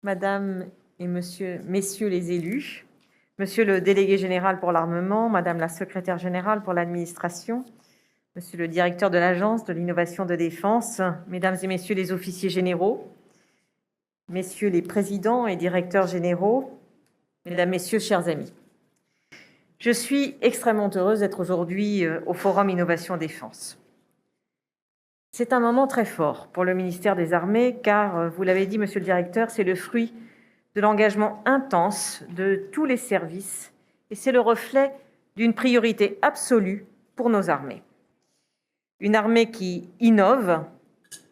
Madame et messieurs les élus, monsieur le délégué général pour l'armement, madame la secrétaire générale pour l'administration, monsieur le directeur de l'Agence de l'innovation de défense, mesdames et messieurs les officiers généraux, messieurs les présidents et directeurs généraux, mesdames, messieurs, chers amis. Je suis extrêmement heureuse d'être aujourd'hui au Forum Innovation Défense. C'est un moment très fort pour le ministère des Armées car, vous l'avez dit, monsieur le directeur, c'est le fruit de l'engagement intense de tous les services et c'est le reflet d'une priorité absolue pour nos armées. Une armée qui innove,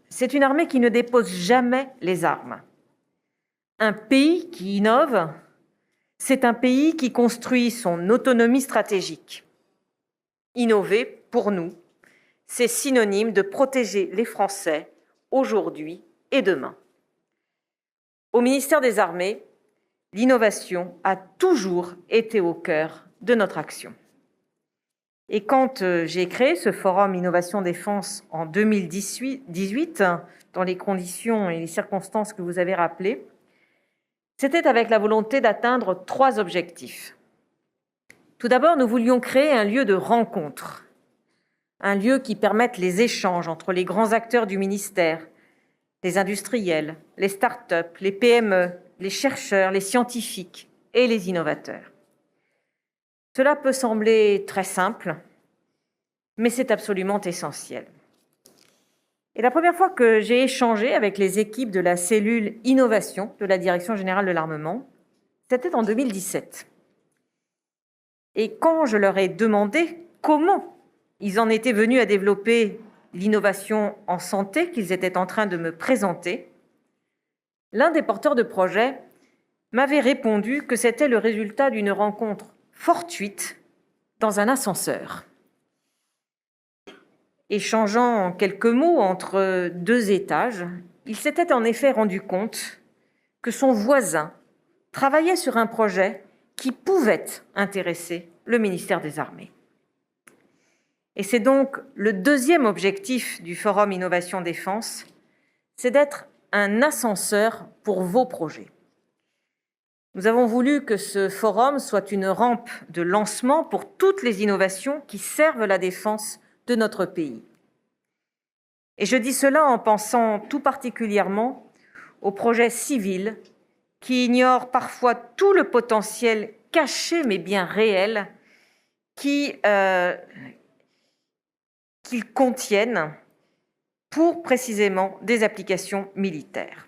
c'est une armée qui ne dépose jamais les armes. Un pays qui innove, c'est un pays qui construit son autonomie stratégique. Innover, pour nous, c'est synonyme de protéger les Français aujourd'hui et demain. Au ministère des Armées, l'innovation a toujours été au cœur de notre action. Et quand j'ai créé ce Forum Innovation Défense en 2018, dans les conditions et les circonstances que vous avez rappelées, c'était avec la volonté d'atteindre 3 objectifs. Tout d'abord, nous voulions créer un lieu de rencontre, un lieu qui permette les échanges entre les grands acteurs du ministère, les industriels, les start-up, les PME, les chercheurs, les scientifiques et les innovateurs. Cela peut sembler très simple, mais c'est absolument essentiel. Et la première fois que j'ai échangé avec les équipes de la cellule innovation de la Direction générale de l'armement, c'était en 2017. Et quand je leur ai demandé comment ils en étaient venus à développer l'innovation en santé qu'ils étaient en train de me présenter, l'un des porteurs de projet m'avait répondu que c'était le résultat d'une rencontre fortuite dans un ascenseur. Échangeant quelques mots entre 2 étages, il s'était en effet rendu compte que son voisin travaillait sur un projet qui pouvait intéresser le ministère des Armées. Et c'est donc le 2e objectif du Forum Innovation Défense, c'est d'être un ascenseur pour vos projets. Nous avons voulu que ce forum soit une rampe de lancement pour toutes les innovations qui servent la défense de notre pays. Et je dis cela en pensant tout particulièrement aux projets civils qui ignorent parfois tout le potentiel caché mais bien réel qu'ils contiennent pour précisément des applications militaires.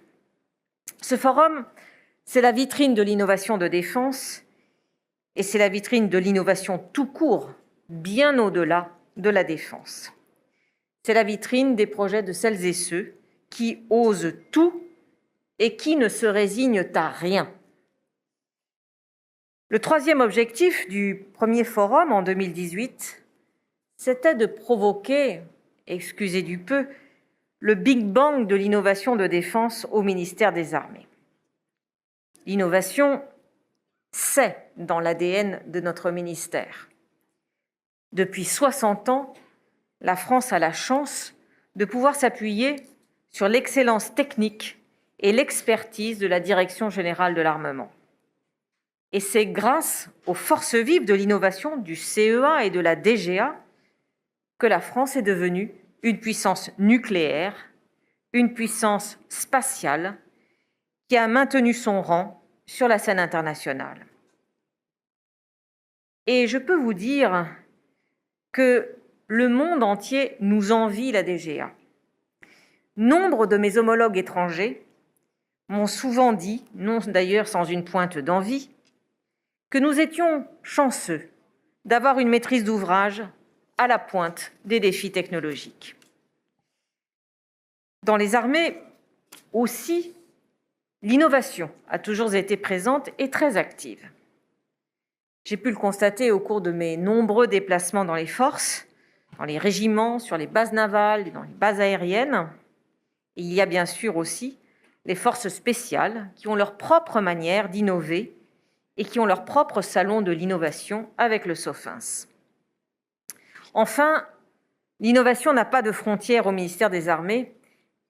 Ce forum, c'est la vitrine de l'innovation de défense et c'est la vitrine de l'innovation tout court, bien au-delà de la défense. C'est la vitrine des projets de celles et ceux qui osent tout et qui ne se résignent à rien. Le 3e objectif du premier forum en 2018, c'était de provoquer, excusez du peu, le Big Bang de l'innovation de défense au ministère des Armées. L'innovation, c'est dans l'ADN de notre ministère. Depuis 60 ans, la France a la chance de pouvoir s'appuyer sur l'excellence technique et l'expertise de la Direction générale de l'armement. Et c'est grâce aux forces vives de l'innovation du CEA et de la DGA que la France est devenue une puissance nucléaire, une puissance spatiale qui a maintenu son rang sur la scène internationale. Et je peux vous dire que le monde entier nous envie la DGA. Nombre de mes homologues étrangers m'ont souvent dit, non d'ailleurs sans une pointe d'envie, que nous étions chanceux d'avoir une maîtrise d'ouvrage à la pointe des défis technologiques. Dans les armées aussi, l'innovation a toujours été présente et très active. J'ai pu le constater au cours de mes nombreux déplacements dans les forces, dans les régiments, sur les bases navales, dans les bases aériennes. Et il y a bien sûr aussi les forces spéciales qui ont leur propre manière d'innover et qui ont leur propre salon de l'innovation avec le SOFINS. Enfin, l'innovation n'a pas de frontières au ministère des Armées.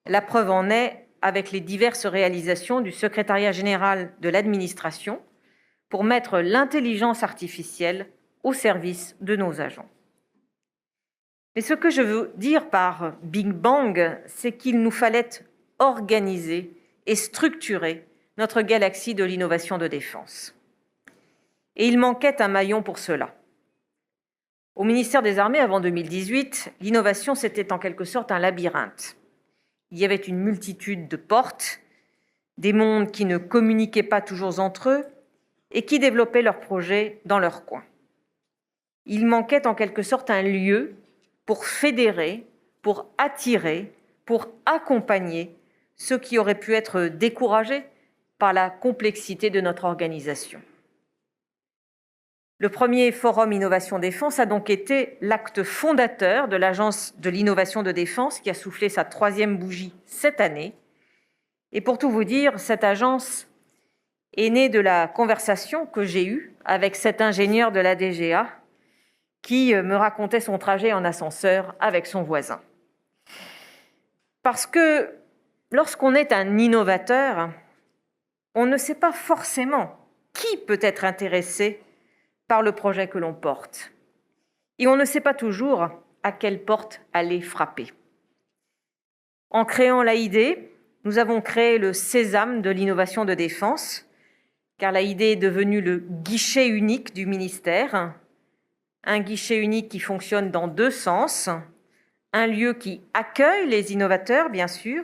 La preuve en est avec les diverses réalisations du secrétariat général de l'administration pour mettre l'intelligence artificielle au service de nos agents. Mais ce que je veux dire par Big Bang, c'est qu'il nous fallait organiser et structurer notre galaxie de l'innovation de défense. Et il manquait un maillon pour cela. Au ministère des Armées, avant 2018, l'innovation, c'était en quelque sorte un labyrinthe. Il y avait une multitude de portes, des mondes qui ne communiquaient pas toujours entre eux et qui développaient leurs projets dans leur coin. Il manquait en quelque sorte un lieu pour fédérer, pour attirer, pour accompagner ceux qui auraient pu être découragés par la complexité de notre organisation. Le premier Forum Innovation Défense a donc été l'acte fondateur de l'Agence de l'innovation de défense qui a soufflé sa 3e bougie cette année. Et pour tout vous dire, cette agence est née de la conversation que j'ai eue avec cet ingénieur de la DGA qui me racontait son trajet en ascenseur avec son voisin. Parce que lorsqu'on est un innovateur, on ne sait pas forcément qui peut être intéressé par le projet que l'on porte. Et on ne sait pas toujours à quelle porte aller frapper. En créant l'AID, nous avons créé le sésame de l'innovation de défense, car l'AID est devenu le guichet unique du ministère, un guichet unique qui fonctionne dans 2 sens, un lieu qui accueille les innovateurs, bien sûr,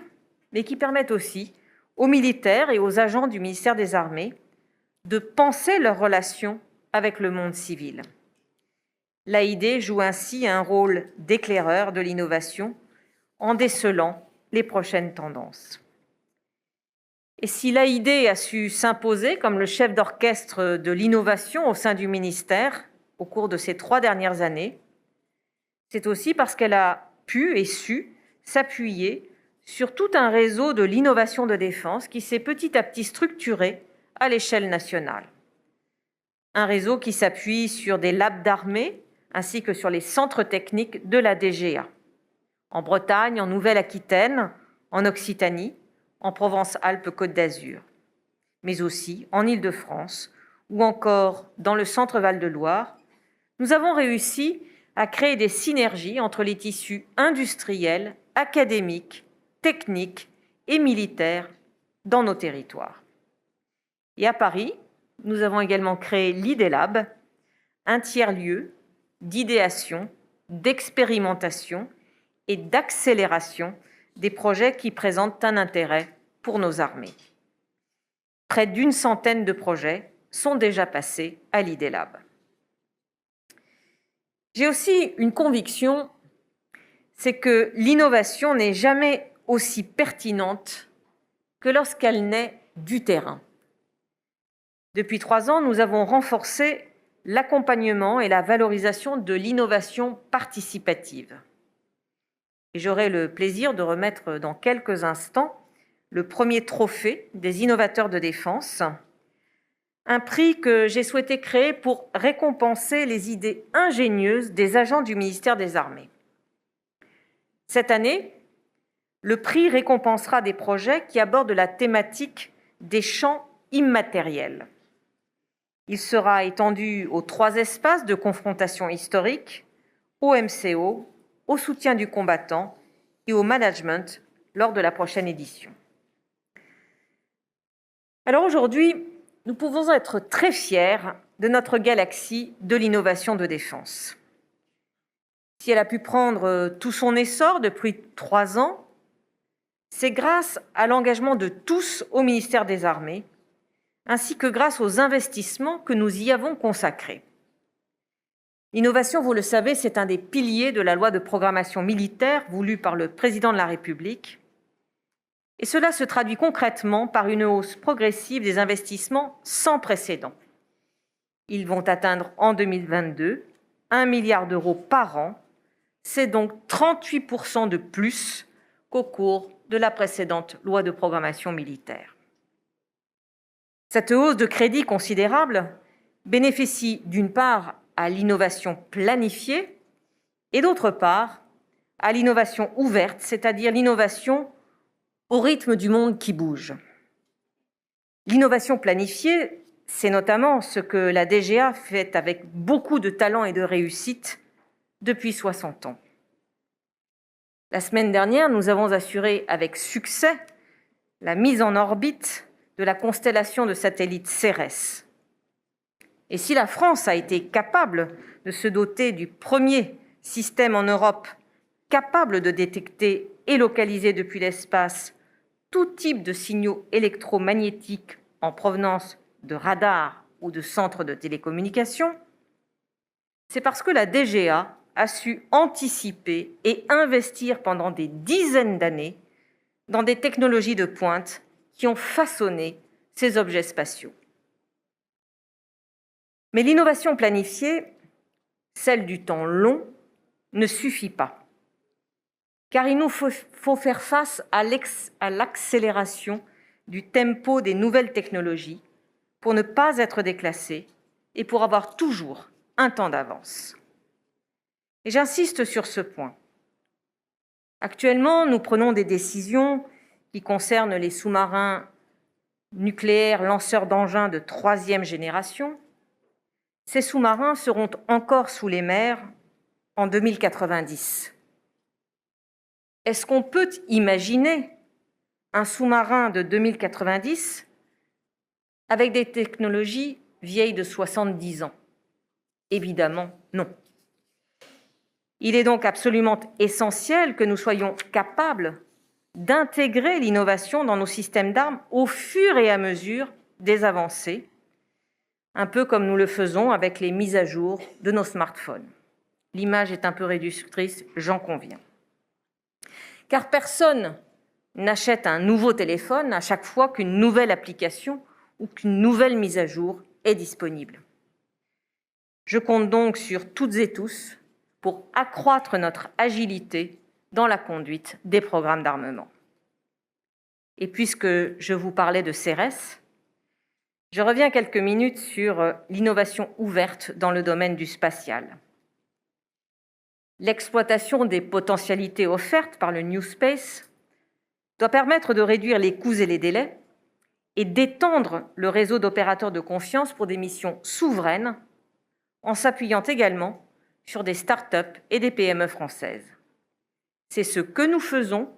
mais qui permet aussi aux militaires et aux agents du ministère des Armées de penser leurs relations avec le monde civil. L'AID joue ainsi un rôle d'éclaireur de l'innovation en décelant les prochaines tendances. Et si l'AID a su s'imposer comme le chef d'orchestre de l'innovation au sein du ministère au cours de ces 3 dernières années, c'est aussi parce qu'elle a pu et su s'appuyer sur tout un réseau de l'innovation de défense qui s'est petit à petit structuré à l'échelle nationale. Un réseau qui s'appuie sur des labs d'armée ainsi que sur les centres techniques de la DGA, en Bretagne, en Nouvelle-Aquitaine, en Occitanie, en Provence-Alpes-Côte d'Azur, mais aussi en Île-de-France ou encore dans le centre Val-de-Loire. Nous avons réussi à créer des synergies entre les tissus industriels, académiques, techniques et militaires dans nos territoires. Et à Paris, nous avons également créé l'IDELAB, un tiers-lieu d'idéation, d'expérimentation et d'accélération des projets qui présentent un intérêt pour nos armées. Près d'une centaine de projets sont déjà passés à l'IDELAB. J'ai aussi une conviction, c'est que l'innovation n'est jamais aussi pertinente que lorsqu'elle naît du terrain. Depuis 3 ans, nous avons renforcé l'accompagnement et la valorisation de l'innovation participative. Et j'aurai le plaisir de remettre dans quelques instants le premier trophée des innovateurs de défense, un prix que j'ai souhaité créer pour récompenser les idées ingénieuses des agents du ministère des Armées. Cette année, le prix récompensera des projets qui abordent la thématique des champs immatériels. Il sera étendu aux 3 espaces de confrontation historique, au MCO, au soutien du combattant et au management lors de la prochaine édition. Alors aujourd'hui, nous pouvons être très fiers de notre galaxie de l'innovation de défense. Si elle a pu prendre tout son essor depuis 3 ans, c'est grâce à l'engagement de tous au ministère des Armées, ainsi que grâce aux investissements que nous y avons consacrés. L'innovation, vous le savez, c'est un des piliers de la loi de programmation militaire voulue par le président de la République. Et cela se traduit concrètement par une hausse progressive des investissements sans précédent. Ils vont atteindre en 2022 1 milliard d'euros par an. C'est donc 38% de plus qu'au cours de la précédente loi de programmation militaire. Cette hausse de crédit considérable bénéficie d'une part à l'innovation planifiée et d'autre part à l'innovation ouverte, c'est-à-dire l'innovation Au rythme du monde qui bouge. L'innovation planifiée, c'est notamment ce que la DGA fait avec beaucoup de talent et de réussite depuis 60 ans. La semaine dernière, nous avons assuré avec succès la mise en orbite de la constellation de satellites CERES. Et si la France a été capable de se doter du premier système en Europe capable de détecter et localiser depuis l'espace tout type de signaux électromagnétiques en provenance de radars ou de centres de télécommunications, c'est parce que la DGA a su anticiper et investir pendant des dizaines d'années dans des technologies de pointe qui ont façonné ces objets spatiaux. Mais l'innovation planifiée, celle du temps long, ne suffit pas. Car il nous faut faire face à l'accélération du tempo des nouvelles technologies pour ne pas être déclassés et pour avoir toujours un temps d'avance. Et j'insiste sur ce point. Actuellement, nous prenons des décisions qui concernent les sous-marins nucléaires lanceurs d'engins de 3e génération. Ces sous-marins seront encore sous les mers en 2090. Est-ce qu'on peut imaginer un sous-marin de 2090 avec des technologies vieilles de 70 ans? Évidemment, non. Il est donc absolument essentiel que nous soyons capables d'intégrer l'innovation dans nos systèmes d'armes au fur et à mesure des avancées, un peu comme nous le faisons avec les mises à jour de nos smartphones. L'image est un peu réductrice, j'en conviens. Car personne n'achète un nouveau téléphone à chaque fois qu'une nouvelle application ou qu'une nouvelle mise à jour est disponible. Je compte donc sur toutes et tous pour accroître notre agilité dans la conduite des programmes d'armement. Et puisque je vous parlais de CERES, je reviens quelques minutes sur l'innovation ouverte dans le domaine du spatial. L'exploitation des potentialités offertes par le New Space doit permettre de réduire les coûts et les délais et d'étendre le réseau d'opérateurs de confiance pour des missions souveraines en s'appuyant également sur des start-up et des PME françaises. C'est ce que nous faisons,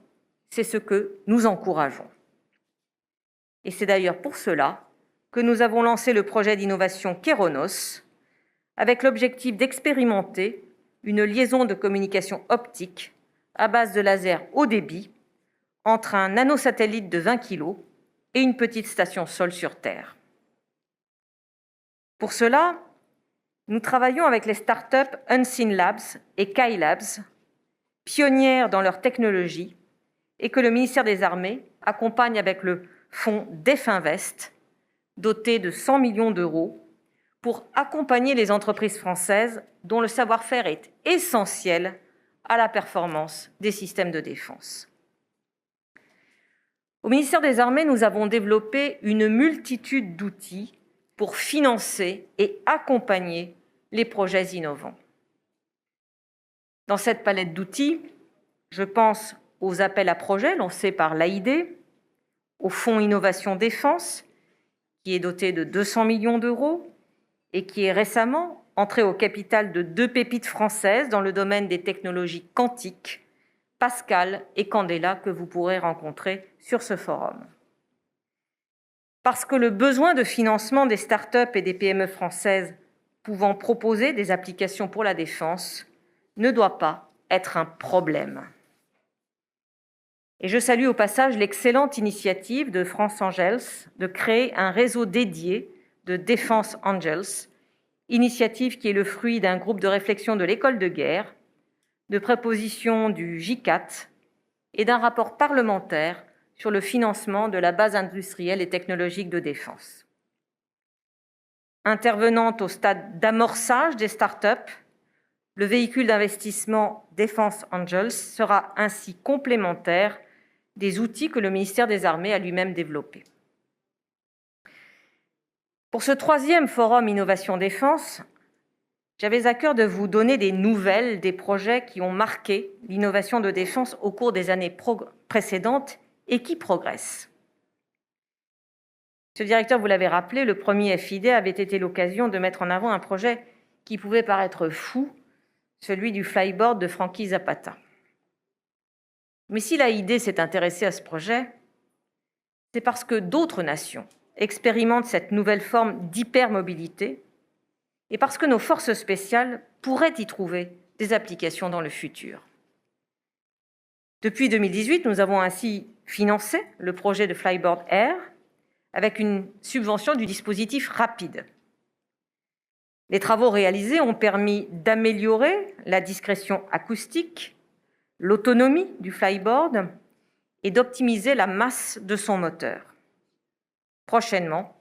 c'est ce que nous encourageons. Et c'est d'ailleurs pour cela que nous avons lancé le projet d'innovation Kéronos avec l'objectif d'expérimenter une liaison de communication optique à base de laser haut débit entre un nanosatellite de 20 kg et une petite station sol sur Terre. Pour cela, nous travaillons avec les startups Unseen Labs et Kai Labs, pionnières dans leur technologie, et que le ministère des Armées accompagne avec le fonds DefInvest, doté de 100 millions d'euros, pour accompagner les entreprises françaises dont le savoir-faire est essentiel à la performance des systèmes de défense. Au ministère des Armées, nous avons développé une multitude d'outils pour financer et accompagner les projets innovants. Dans cette palette d'outils, je pense aux appels à projets lancés par l'AID, au Fonds Innovation Défense, qui est doté de 200 millions d'euros et qui est récemment entré au capital de 2 pépites françaises dans le domaine des technologies quantiques, Pascal et Candela, que vous pourrez rencontrer sur ce forum. Parce que le besoin de financement des startups et des PME françaises pouvant proposer des applications pour la défense ne doit pas être un problème. Et je salue au passage l'excellente initiative de France Angels de créer un réseau dédié de Défense Angels, initiative qui est le fruit d'un groupe de réflexion de l'école de guerre, de propositions du GICAT et d'un rapport parlementaire sur le financement de la base industrielle et technologique de défense. Intervenant au stade d'amorçage des startups, le véhicule d'investissement Défense Angels sera ainsi complémentaire des outils que le ministère des Armées a lui-même développés. Pour ce 3e forum Innovation Défense, j'avais à cœur de vous donner des nouvelles des projets qui ont marqué l'innovation de défense au cours des années précédentes et qui progresse. Monsieur le directeur, vous l'avez rappelé, le premier FID avait été l'occasion de mettre en avant un projet qui pouvait paraître fou, celui du flyboard de Frankie Zapata. Mais si l'AID s'est intéressée à ce projet, c'est parce que d'autres nations expérimentent cette nouvelle forme d'hypermobilité et parce que nos forces spéciales pourraient y trouver des applications dans le futur. Depuis 2018, nous avons ainsi financé le projet de Flyboard Air avec une subvention du dispositif RAPID. Les travaux réalisés ont permis d'améliorer la discrétion acoustique, l'autonomie du flyboard et d'optimiser la masse de son moteur. Prochainement,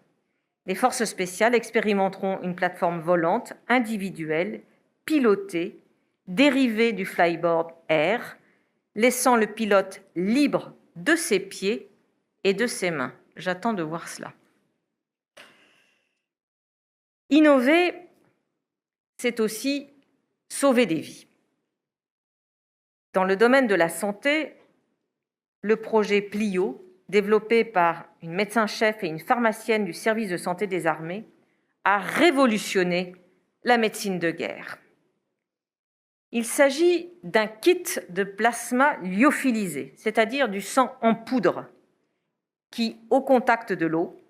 les forces spéciales expérimenteront une plateforme volante individuelle, pilotée, dérivée du Flyboard Air, laissant le pilote libre de ses pieds et de ses mains. J'attends de voir cela. Innover, c'est aussi sauver des vies. Dans le domaine de la santé, le projet Plio, développé par une médecin-chef et une pharmacienne du service de santé des armées, a révolutionné la médecine de guerre. Il s'agit d'un kit de plasma lyophilisé, c'est-à-dire du sang en poudre, qui, au contact de l'eau,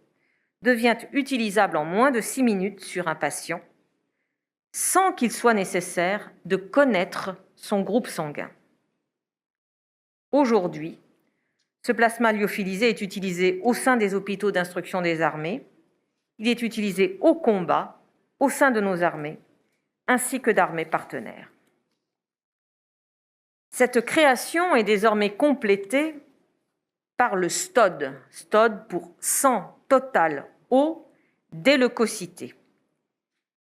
devient utilisable en moins de 6 minutes sur un patient, sans qu'il soit nécessaire de connaître son groupe sanguin. Aujourd'hui, ce plasma lyophilisé est utilisé au sein des hôpitaux d'instruction des armées, il est utilisé au combat, au sein de nos armées, ainsi que d'armées partenaires. Cette création est désormais complétée par le STOD, STOD pour sang total eau déleucocyté,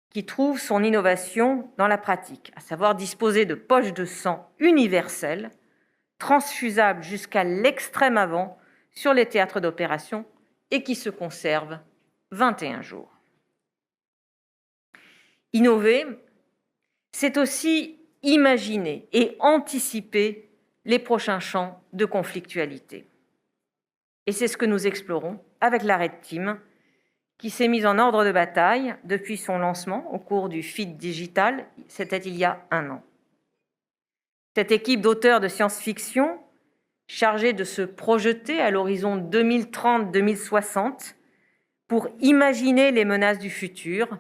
qui trouve son innovation dans la pratique, à savoir disposer de poches de sang universelles, transfusables jusqu'à l'extrême avant sur les théâtres d'opération et qui se conservent 21 jours. Innover, c'est aussi imaginer et anticiper les prochains champs de conflictualité. Et c'est ce que nous explorons avec la Red Team, qui s'est mise en ordre de bataille depuis son lancement au cours du FID Digital, c'était il y a 1 an. Cette équipe d'auteurs de science-fiction, chargée de se projeter à l'horizon 2030-2060 pour imaginer les menaces du futur,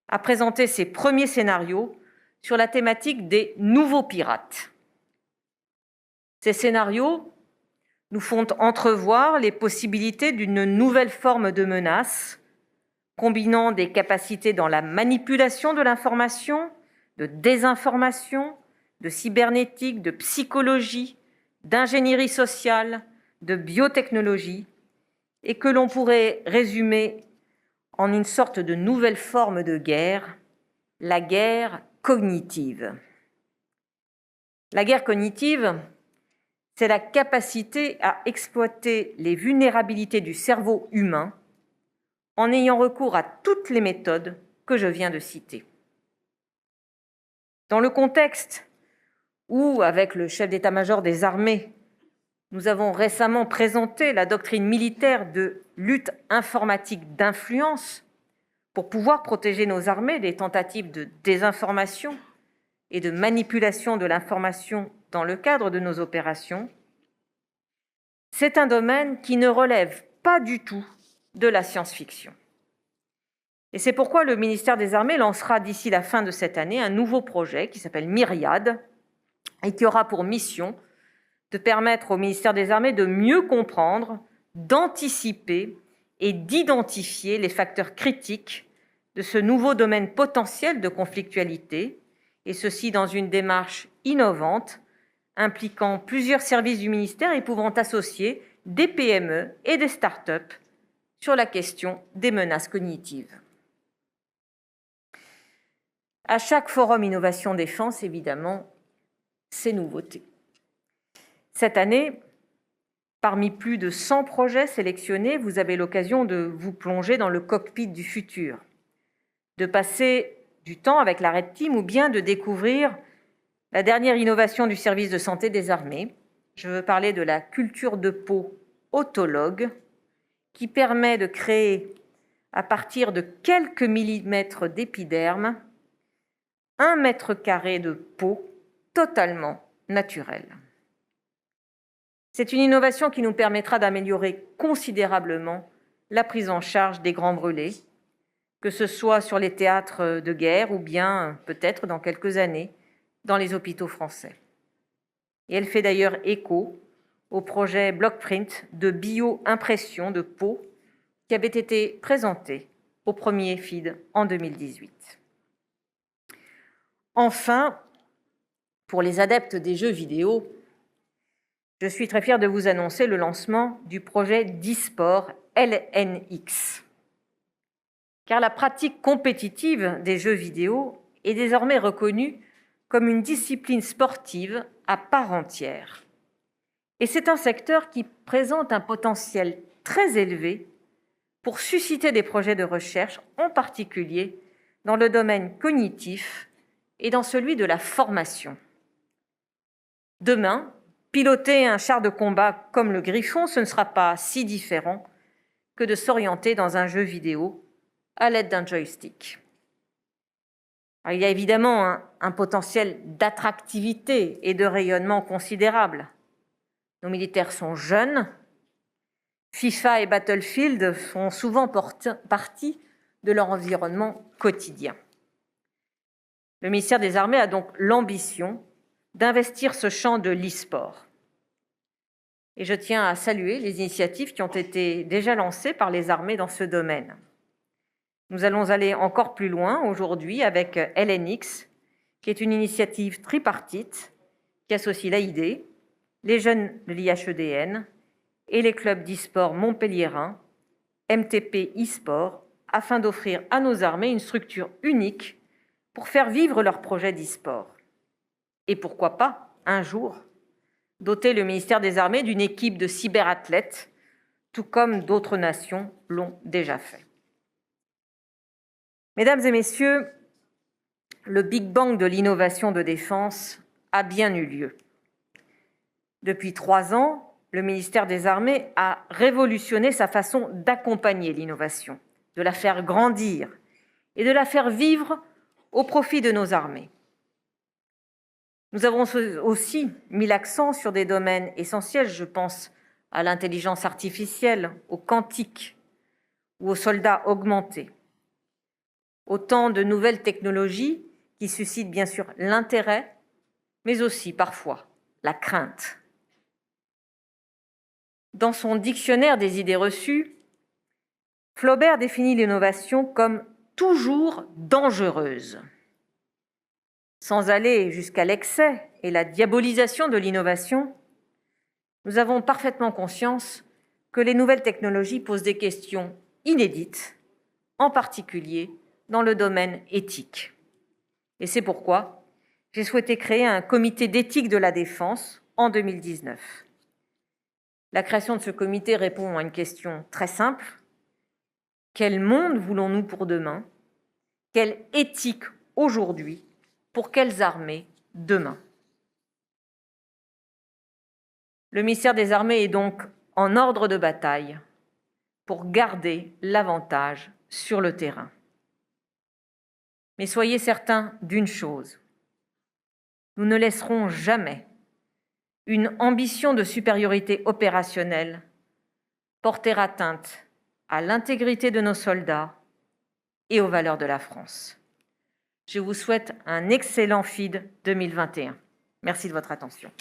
a présenté ses premiers scénarios sur la thématique des nouveaux pirates. Ces scénarios nous font entrevoir les possibilités d'une nouvelle forme de menace, combinant des capacités dans la manipulation de l'information, de désinformation, de cybernétique, de psychologie, d'ingénierie sociale, de biotechnologie, et que l'on pourrait résumer en une sorte de nouvelle forme de guerre, la guerre cognitive. La guerre cognitive, c'est la capacité à exploiter les vulnérabilités du cerveau humain en ayant recours à toutes les méthodes que je viens de citer. Dans le contexte où, avec le chef d'état-major des armées, nous avons récemment présenté la doctrine militaire de lutte informatique d'influence pour pouvoir protéger nos armées des tentatives de désinformation et de manipulation de l'information dans le cadre de nos opérations, c'est un domaine qui ne relève pas du tout de la science-fiction. Et c'est pourquoi le ministère des Armées lancera d'ici la fin de cette année un nouveau projet qui s'appelle Myriade et qui aura pour mission de permettre au ministère des Armées de mieux comprendre, d'anticiper et d'identifier les facteurs critiques de ce nouveau domaine potentiel de conflictualité, et ceci dans une démarche innovante impliquant plusieurs services du ministère et pouvant associer des PME et des start-up sur la question des menaces cognitives. À chaque forum Innovation Défense, évidemment, ces nouveautés. Cette année, parmi plus de 100 projets sélectionnés, vous avez l'occasion de vous plonger dans le cockpit du futur, de passer du temps avec la Red Team ou bien de découvrir la dernière innovation du service de santé des armées. Je veux parler de la culture de peau autologue, qui permet de créer, à partir de quelques millimètres d'épiderme, 1 mètre carré de peau totalement naturelle. C'est une innovation qui nous permettra d'améliorer considérablement la prise en charge des grands brûlés, que ce soit sur les théâtres de guerre ou bien, peut-être dans quelques années, dans les hôpitaux français. Et elle fait d'ailleurs écho au projet Blockprint de bio-impression de peau qui avait été présenté au premier FID en 2018. Enfin, pour les adeptes des jeux vidéo, je suis très fière de vous annoncer le lancement du projet d'e-sport LNX. Car la pratique compétitive des jeux vidéo est désormais reconnue comme une discipline sportive à part entière. Et c'est un secteur qui présente un potentiel très élevé pour susciter des projets de recherche, en particulier dans le domaine cognitif et dans celui de la formation. Demain, piloter un char de combat comme le Griffon, ce ne sera pas si différent que de s'orienter dans un jeu vidéo à l'aide d'un joystick. Alors, il y a évidemment un potentiel d'attractivité et de rayonnement considérable. Nos militaires sont jeunes. FIFA et Battlefield font souvent partie de leur environnement quotidien. Le ministère des Armées a donc l'ambition d'investir ce champ de l'e-sport. Et je tiens à saluer les initiatives qui ont été déjà lancées par les armées dans ce domaine. Nous allons aller encore plus loin aujourd'hui avec LNX, qui est une initiative tripartite qui associe l'AID, les jeunes de l'IHEDN et les clubs d'e-sport montpelliérains, MTP e-sport, afin d'offrir à nos armées une structure unique pour faire vivre leurs projets d'e-sport. Et pourquoi pas, un jour, doter le ministère des Armées d'une équipe de cyberathlètes, tout comme d'autres nations l'ont déjà fait. Mesdames et messieurs, le Big Bang de l'innovation de défense a bien eu lieu. Depuis 3 ans, le ministère des Armées a révolutionné sa façon d'accompagner l'innovation, de la faire grandir et de la faire vivre au profit de nos armées. Nous avons aussi mis l'accent sur des domaines essentiels, je pense à l'intelligence artificielle, au quantique ou aux soldats augmentés. Autant de nouvelles technologies qui suscitent bien sûr l'intérêt, mais aussi parfois la crainte. Dans son dictionnaire des idées reçues, Flaubert définit l'innovation comme toujours dangereuse. Sans aller jusqu'à l'excès et la diabolisation de l'innovation, nous avons parfaitement conscience que les nouvelles technologies posent des questions inédites, en particulier dans le domaine éthique. Et c'est pourquoi j'ai souhaité créer un comité d'éthique de la défense en 2019. La création de ce comité répond à une question très simple. Quel monde voulons-nous pour demain? Quelle éthique aujourd'hui? Pour quelles armées demain? Le ministère des Armées est donc en ordre de bataille pour garder l'avantage sur le terrain. Mais soyez certains d'une chose, nous ne laisserons jamais une ambition de supériorité opérationnelle porter atteinte à l'intégrité de nos soldats et aux valeurs de la France. Je vous souhaite un excellent FID 2021. Merci de votre attention.